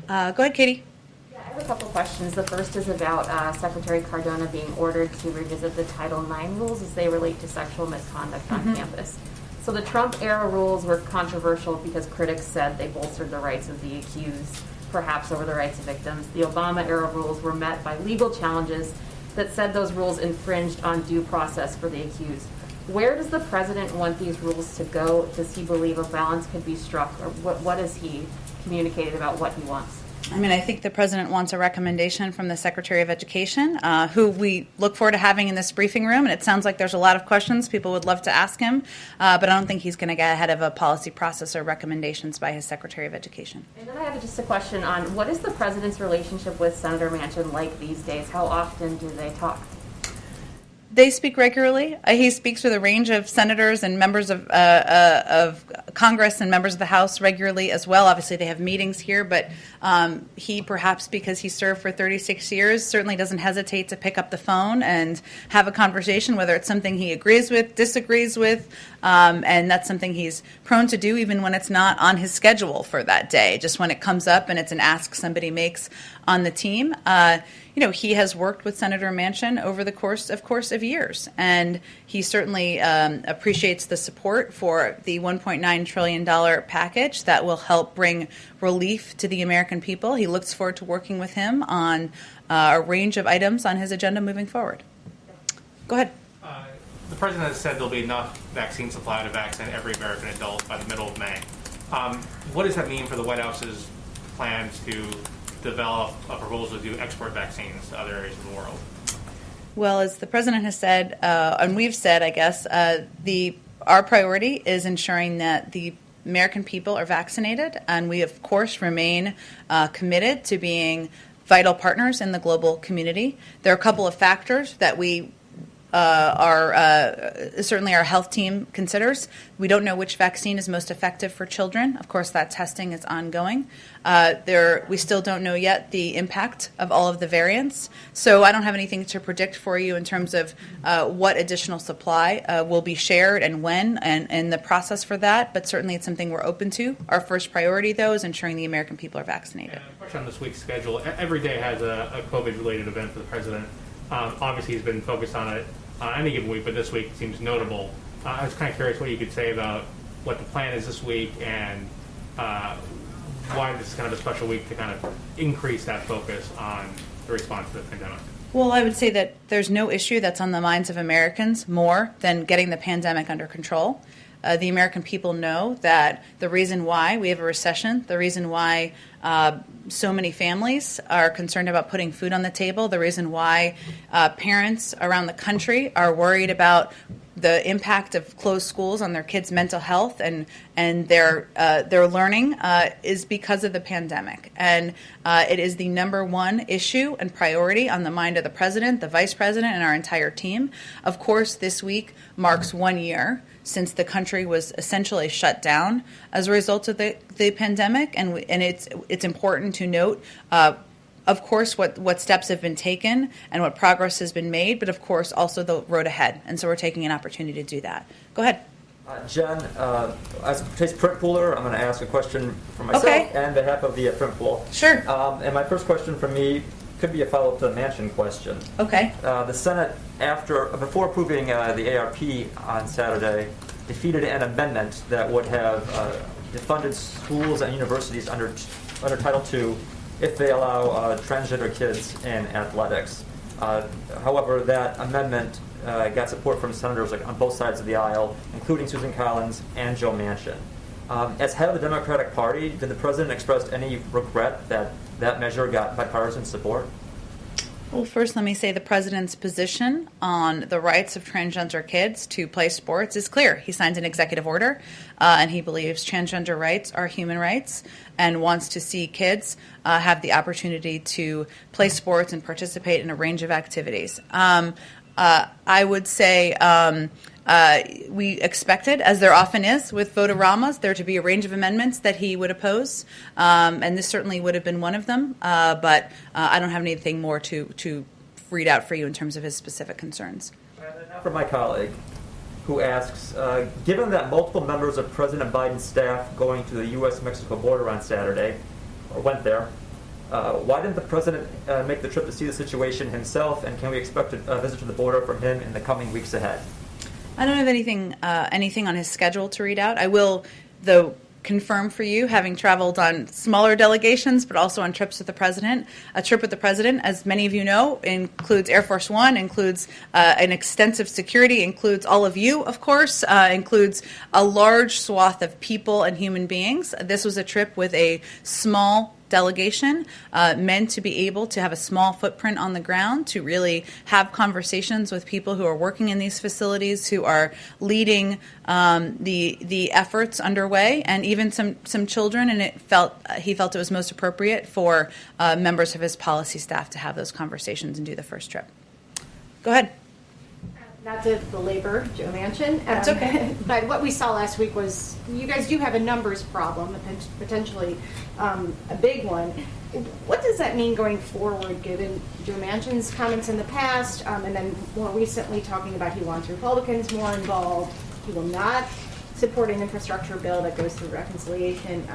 Go ahead, Katie. Yeah, I have a couple questions. The first is about Secretary Cardona being ordered to revisit the Title IX rules as they relate to sexual misconduct on campus. So the Trump-era rules were controversial because critics said they bolstered the rights of the accused. perhaps over the rights of victims. The Obama-era rules were met by legal challenges that said those rules infringed on due process for the accused. Where does the president want these rules to go? Does he believe a balance could be struck, or what has he communicated about what he wants? I mean, I think the president wants a recommendation from the Secretary of Education, who we look forward to having in this briefing room. And it sounds like there's a lot of questions people would love to ask him, but I don't think he's going to get ahead of a policy process or recommendations by his Secretary of Education. And then I have just a question on what is the president's relationship with Senator Manchin like these days? How often do they talk? They speak regularly. He speaks with a range of senators and members of Congress and members of the House regularly as well. Obviously, they have meetings here, but he, perhaps because he served for 36 years, certainly doesn't hesitate to pick up the phone and have a conversation, whether it's something he agrees with, disagrees with, and that's something he's prone to do even when it's not on his schedule for that day, just when it comes up and it's an ask somebody makes on the team. He has worked with Senator Manchin over the course of years, and he certainly appreciates the support for the $1.9 trillion package that will help bring relief to the American people. He looks forward to working with him on a range of items on his agenda moving forward. Go ahead. The president has said there'll be enough vaccine supply to vaccinate every American adult by the middle of May. What does that mean for the White House's plans to develop a proposal to export vaccines to other areas of the world? Well, as the president has said, and we've said, I guess, our priority is ensuring that the American people are vaccinated, and we, of course, remain committed to being vital partners in the global community. There are a couple of factors that we certainly our health team considers. We don't know which vaccine is most effective for children. Of course, that testing is ongoing. We still don't know yet the impact of all of the variants. So I don't have anything to predict for you in terms of what additional supply will be shared and when and the process for that. But certainly it's something we're open to. Our first priority, though, is ensuring the American people are vaccinated. A question on this week's schedule. Every day has a COVID-related event for the president. Obviously, he's been focused on it any given week, but this week seems notable. I was kind of curious what you could say about what the plan is this week and why this is kind of a special week to kind of increase that focus on the response to the pandemic. Well, I would say that there's no issue that's on the minds of Americans more than getting the pandemic under control. The American people know that the reason why we have a recession, the reason why so many families are concerned about putting food on the table, the reason why parents around the country are worried about the impact of closed schools on their kids' mental health and their learning is because of the pandemic. And it is the number one issue and priority on the mind of the president, the vice president, and our entire team. Of course, this week marks 1 year since the country was essentially shut down as a result of the pandemic, and it's important to note, of course, what steps have been taken and what progress has been made, but of course also the road ahead, and so we're taking an opportunity to do that. Go ahead. Jen, as a Taste print pooler, I'm going to ask a question for myself and behalf of the print pool. Sure. And my first question from me could be a follow-up to the Manchin question. Okay. The Senate, before approving the ARP on Saturday, defeated an amendment that would have funded schools and universities under Title II if they allow transgender kids in athletics. However, that amendment got support from senators on both sides of the aisle, including Susan Collins and Joe Manchin. As head of the Democratic Party, did the president express any regret that that measure got bipartisan support? Well, first, let me say the president's position on the rights of transgender kids to play sports is clear. He signed an executive order, and he believes transgender rights are human rights and wants to see kids have the opportunity to play sports and participate in a range of activities. I would say we expected, as there often is with Vote-A-Ramas, there to be a range of amendments that he would oppose, and this certainly would have been one of them, but I don't have anything more to read out for you in terms of his specific concerns. Now for my colleague, who asks, given that multiple members of President Biden's staff going to the U.S.-Mexico border on Saturday, or went there, why didn't the president make the trip to see the situation himself, and can we expect a visit to the border from him in the coming weeks ahead? I don't have anything on his schedule to read out. I will, though, confirm for you, having traveled on smaller delegations, but also on trips with the president. A trip with the president, as many of you know, includes Air Force One, includes an extensive security, includes all of you, of course, includes a large swath of people and human beings. This was a trip with a small delegation meant to be able to have a small footprint on the ground, to really have conversations with people who are working in these facilities, who are leading the efforts underway, and even some children. And he felt it was most appropriate for members of his policy staff to have those conversations and do the first trip. Go ahead. Not to belabor Joe Manchin. That's okay. But what we saw last week was you guys do have a numbers problem, potentially a big one. What does that mean going forward, given Joe Manchin's comments in the past, and then more recently talking about he wants Republicans more involved, he will not support an infrastructure bill that goes through reconciliation.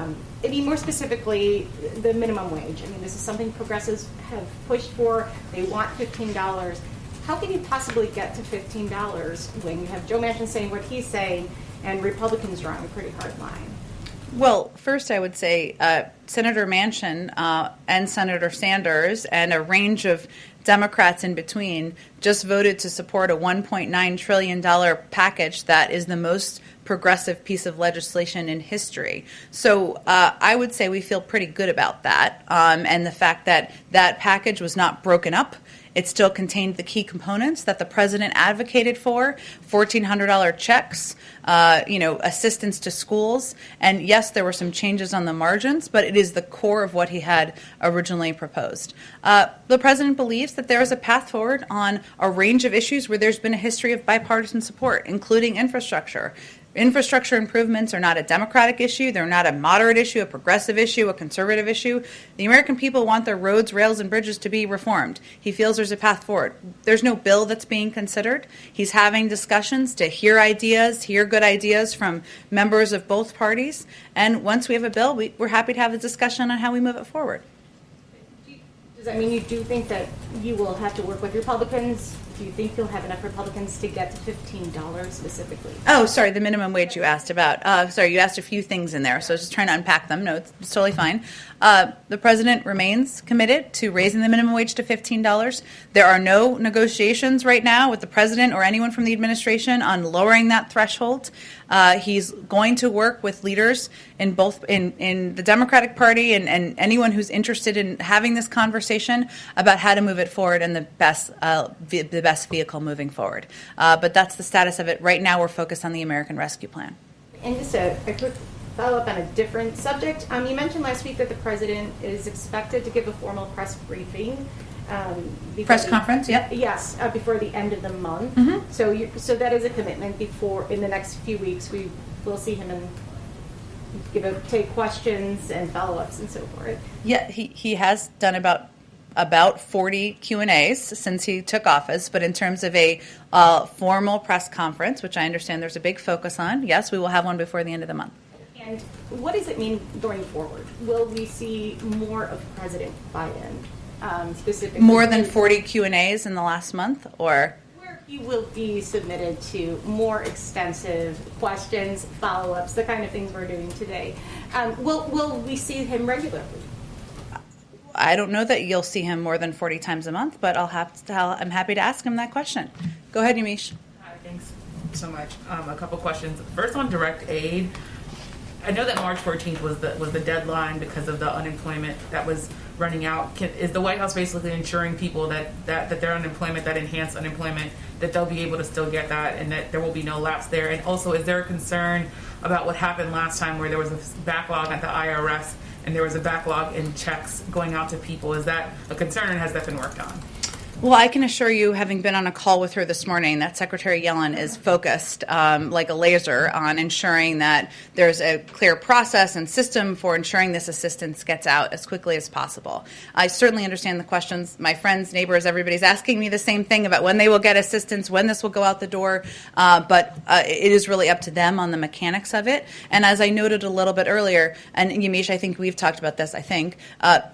I mean, more specifically, the minimum wage. I mean, this is something progressives have pushed for. They want $15. How can you possibly get to $15 when you have Joe Manchin saying what he's saying and Republicans drawing a pretty hard line? Well, first I would say Senator Manchin and Senator Sanders and a range of Democrats in between just voted to support a $1.9 trillion package that is the most progressive piece of legislation in history. So I would say we feel pretty good about that, and the fact that that package was not broken up. It still contained the key components that the president advocated for: $1,400 checks, assistance to schools, and yes, there were some changes on the margins, but it is the core of what he had originally proposed. The president believes that there is a path forward on a range of issues where there's been a history of bipartisan support, including infrastructure. Infrastructure improvements are not a Democratic issue. They're not a moderate issue, a progressive issue, a conservative issue. The American people want their roads, rails, and bridges to be reformed. He feels there's a path forward. There's no bill that's being considered. He's having discussions to hear ideas, hear good ideas from members of both parties. And once we have a bill, we're happy to have a discussion on how we move it forward. Does that mean you do think that you will have to work with Republicans? Do you think you'll have enough Republicans to get to $15 specifically? Oh, sorry, the minimum wage you asked about. You asked a few things in there, so I was just trying to unpack them. No, it's totally fine. The president remains committed to raising the minimum wage to $15. There are no negotiations right now with the president or anyone from the administration on lowering that threshold. He's going to work with leaders in both in the Democratic Party and anyone who's interested in having this conversation about how to move it forward and the best vehicle moving forward. But that's the status of it. Right now, we're focused on the American Rescue Plan. And just a quick follow-up on a different subject. You mentioned last week that the president is expected to give a formal press briefing. Press conference, yep. Yes, before the end of the month. Mm-hmm. So that is a commitment. In the next few weeks, we will see him and take questions and follow-ups and so forth. Yeah, he has done about 40 Q&As since he took office, but in terms of a formal press conference, which I understand there's a big focus on, yes, we will have one before the end of the month. And what does it mean going forward? Will we see more of President Biden, specifically? More than 40 Q&As in the last month, or? Where he will be submitted to more extensive questions, follow-ups, the kind of things we're doing today. Will we see him regularly? I don't know that you'll see him more than 40 times a month, but I'm happy to ask him that question. Go ahead, Yamiche. Hi, thanks so much. A couple questions. First, on direct aid, I know that March 14th was the deadline because of the unemployment that was running out. Is the White House basically ensuring people that their unemployment, that enhanced unemployment, that they'll be able to still get that and that there will be no lapse there? And also, is there a concern about what happened last time where there was a backlog at the IRS and there was a backlog in checks going out to people? Is that a concern, and has that been worked on? Well, I can assure you, having been on a call with her this morning, that Secretary Yellen is focused like a laser on ensuring that there's a clear process and system for ensuring this assistance gets out as quickly as possible. I certainly understand the questions. My friends, neighbors, everybody's asking me the same thing about when they will get assistance, when this will go out the door, but it is really up to them on the mechanics of it. And as I noted a little bit earlier, and Yamiche, I think we've talked about this,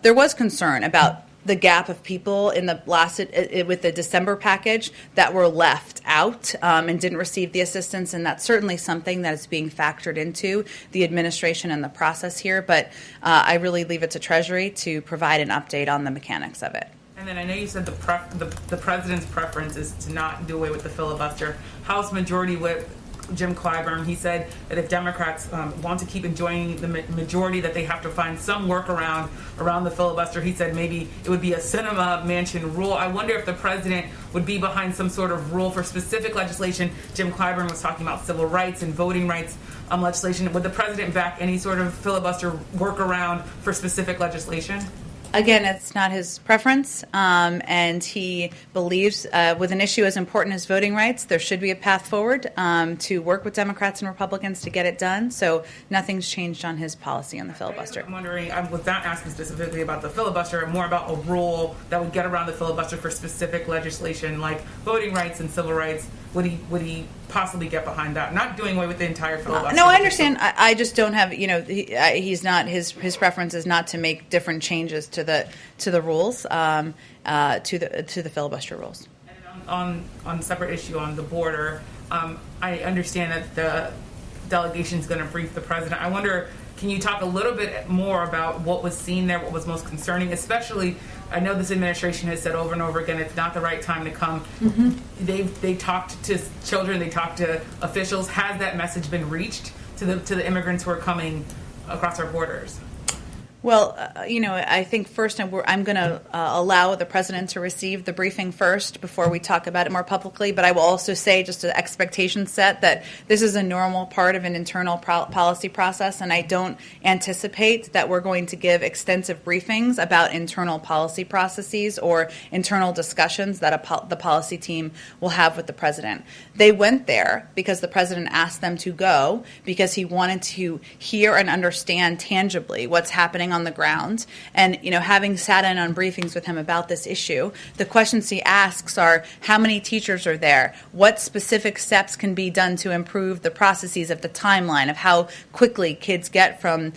there was concern about the gap of people in the last with the December package that were left out and didn't receive the assistance, and that's certainly something that is being factored into the administration and the process here. But I really leave it to Treasury to provide an update on the mechanics of it. And then I know you said the president's preference is to not do away with the filibuster. House Majority Whip Jim Clyburn, he said that if Democrats want to keep enjoying the majority, that they have to find some workaround around the filibuster. He said maybe it would be a Sinema Manchin rule. I wonder if the president would be behind some sort of rule for specific legislation. Jim Clyburn was talking about civil rights and voting rights legislation. Would the president back any sort of filibuster workaround for specific legislation? Again, it's not his preference, and he believes with an issue as important as voting rights, there should be a path forward to work with Democrats and Republicans to get it done. So nothing's changed on his policy on the filibuster. I'm wondering, I was not asking specifically about the filibuster, more about a rule that would get around the filibuster for specific legislation like voting rights and civil rights. Would he possibly get behind that? Not doing away with the entire filibuster. No, I understand. I just don't have. He's not. His preference is not to make different changes to the rules, to the filibuster rules. And on separate issue on the border, I understand that the delegation is going to brief the president. I wonder, can you talk a little bit more about what was seen there, what was most concerning, especially? I know this administration has said over and over again it's not the right time to come. Mm-hmm. They talked to children, they talked to officials. Has that message been reached to the immigrants who are coming across our borders? Well, I think first I'm going to allow the president to receive the briefing first before we talk about it more publicly. But I will also say, just an expectation set, that this is a normal part of an internal policy process, and I don't anticipate that we're going to give extensive briefings about internal policy processes or internal discussions that the policy team will have with the president. They went there because the president asked them to go, because he wanted to hear and understand tangibly what's happening on the ground. And, having sat in on briefings with him about this issue, the questions he asks are, how many teachers are there? What specific steps can be done to improve the processes of the timeline of how quickly kids get from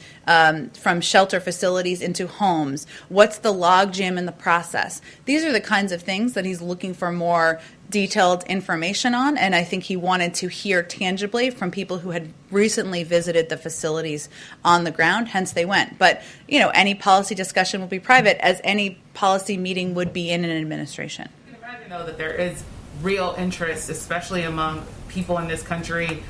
shelter facilities into homes? What's the logjam in the process? These are the kinds of things that he's looking for more detailed information on, and I think he wanted to hear tangibly from people who had recently visited the facilities on the ground, hence they went. But, any policy discussion will be private, as any policy meeting would be in an administration. You can imagine, though, that there is real interest, especially among people in this country,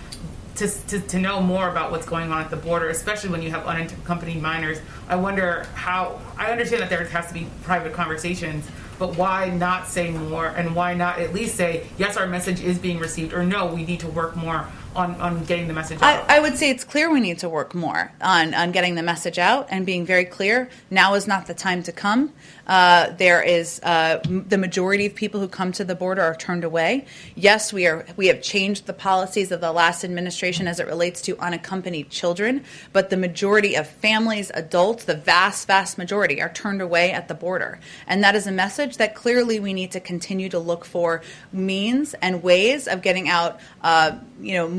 to know more about what's going on at the border, especially when you have unaccompanied minors. I wonder how, I understand that there has to be private conversations, but why not say more, and why not at least say, yes, our message is being received, or no, we need to work more on getting the message out? I would say it's clear we need to work more on getting the message out and being very clear. Now is not the time to come. There is the majority of people who come to the border are turned away. Yes, we have changed the policies of the last administration as it relates to unaccompanied children, but the majority of families, adults, the vast, vast majority are turned away at the border. And that is a message that clearly we need to continue to look for means and ways of getting out,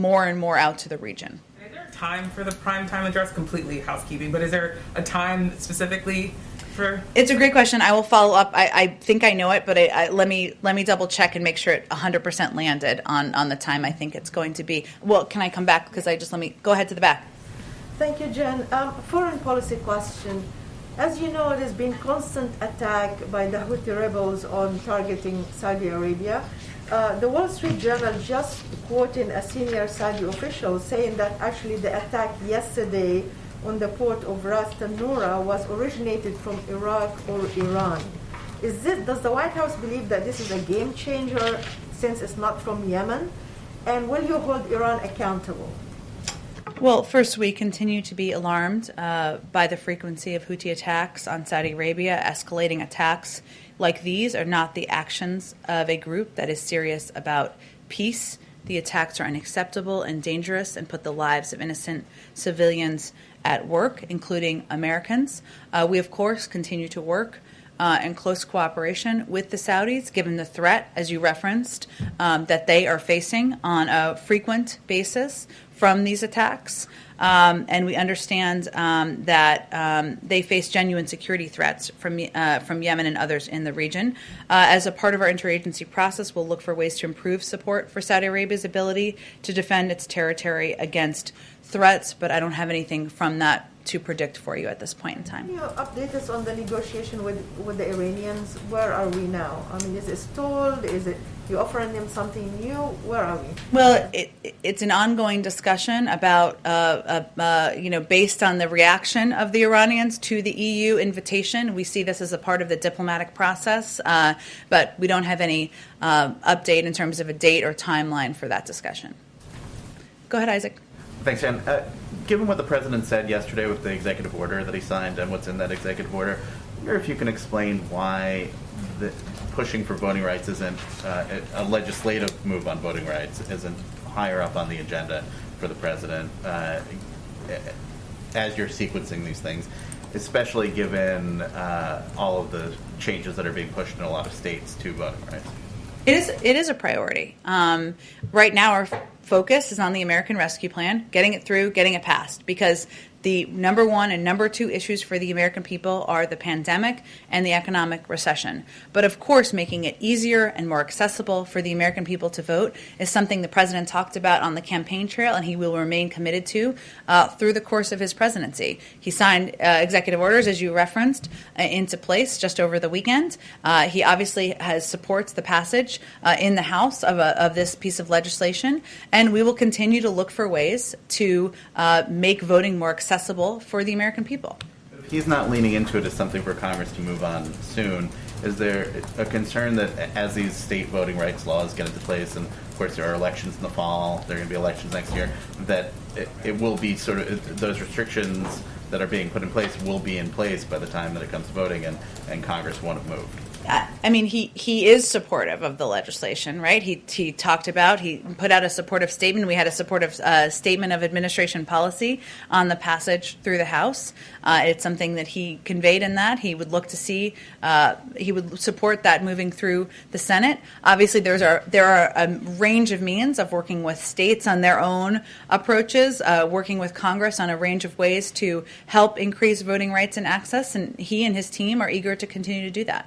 more and more out to the region. Is there a time for the prime time address? Completely housekeeping, but is there a time specifically? It's a great question. I will follow up. I think I know it, but let me double check and make sure it 100% landed on the time I think it's going to be. Well, can I come back? Because let me go ahead to the back. Thank you, Jen. Foreign policy question. As you know, there's been constant attack by the Houthi rebels on targeting Saudi Arabia. The Wall Street Journal just quoting a senior Saudi official saying that actually the attack yesterday on the port of Ras Tanura was originated from Iraq or Iran. Does the White House believe that this is a game changer since it's not from Yemen? And will you hold Iran accountable? Well, first, we continue to be alarmed by the frequency of Houthi attacks on Saudi Arabia. Escalating attacks like these are not the actions of a group that is serious about peace. The attacks are unacceptable and dangerous and put the lives of innocent civilians at work, including Americans. We, of course, continue to work in close cooperation with the Saudis, given the threat, as you referenced, that they are facing on a frequent basis from these attacks. And we understand that they face genuine security threats from Yemen and others in the region. As a part of our interagency process, we'll look for ways to improve support for Saudi Arabia's ability to defend its territory against threats, but I don't have anything from that to predict for you at this point in time. Can you update us on the negotiation with the Iranians? Where are we now? I mean, is it stalled? Is it you offering them something new? Where are we? Well, it's an ongoing discussion about, based on the reaction of the Iranians to the EU invitation. We see this as a part of the diplomatic process, but we don't have any update in terms of a date or timeline for that discussion. Go ahead, Isaac. Thanks, Jen. Given what the President said yesterday with the executive order that he signed and what's in that executive order, I wonder if you can explain why pushing for voting rights isn't a legislative move on voting rights isn't higher up on the agenda for the President as you're sequencing these things, especially given all of the changes that are being pushed in a lot of states to voting rights. It is a priority. Right now, our focus is on the American Rescue Plan, getting it through, getting it passed, because the number one and number two issues for the American people are the pandemic and the economic recession. But of course, making it easier and more accessible for the American people to vote is something the President talked about on the campaign trail, and he will remain committed to through the course of his presidency. He signed executive orders, as you referenced, into place just over the weekend. He obviously supports the passage in the House of this piece of legislation, and we will continue to look for ways to make voting more accessible for the American people. If he's not leaning into it as something for Congress to move on soon, is there a concern that as these state voting rights laws get into place, and of course there are elections in the fall, there are going to be elections next year, that it will be sort of those restrictions that are being put in place will be in place by the time that it comes to voting, and Congress won't have moved? I mean, he is supportive of the legislation, right? He put out a supportive statement. We had a supportive statement of administration policy on the passage through the House. It's something that he conveyed in that. He would look to see, he would support that moving through the Senate. Obviously, there are a range of means of working with states on their own approaches, working with Congress on a range of ways to help increase voting rights and access, and he and his team are eager to continue to do that.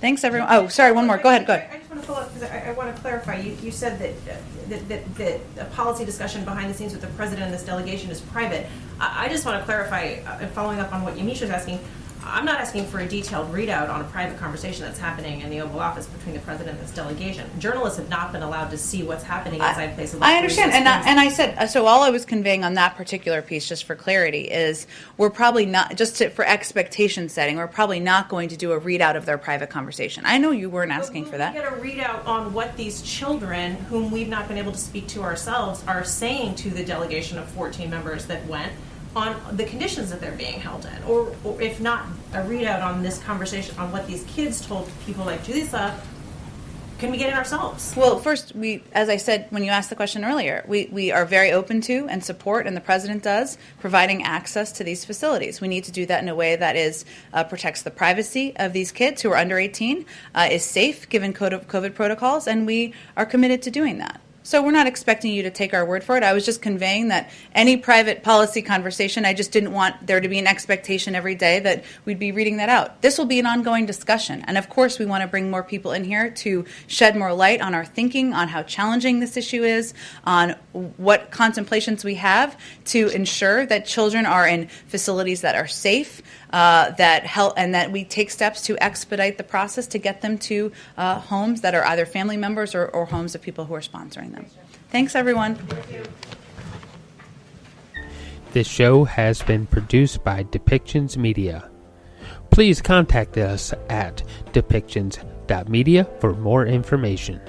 Thanks, everyone. Oh, sorry, one more. Go ahead. I just want to follow up because I want to clarify. You said that a policy discussion behind the scenes with the President and this delegation is private. I just want to clarify, following up on what Yamiche was asking, I'm not asking for a detailed readout on a private conversation that's happening in the Oval Office between the President and this delegation. Journalists have not been allowed to see what's happening inside places. I understand, and I said, so all I was conveying on that particular piece, just for clarity, is we're probably not, for expectation setting, we're probably not going to do a readout of their private conversation. I know you weren't asking for that. We get a readout on what these children, whom we've not been able to speak to ourselves, are saying to the delegation of 14 members that went, on the conditions that they're being held in, or if not a readout on this conversation on what these kids told people like Julissa, can we get it ourselves? Well, first, as I said when you asked the question earlier, we are very open to and support, and the President does, providing access to these facilities. We need to do that in a way that protects the privacy of these kids who are under 18, is safe given COVID protocols, and we are committed to doing that. So we're not expecting you to take our word for it. I was just conveying that any private policy conversation, I just didn't want there to be an expectation every day that we'd be reading that out. This will be an ongoing discussion. And of course, we want to bring more people in here to shed more light on our thinking, on how challenging this issue is, on what contemplations we have to ensure that children are in facilities that are safe, that help, and that we take steps to expedite the process to get them to homes that are either family members or homes of people who are sponsoring them. Thanks, everyone. This show has been produced by Depictions Media. Please contact us at depictions.media for more information.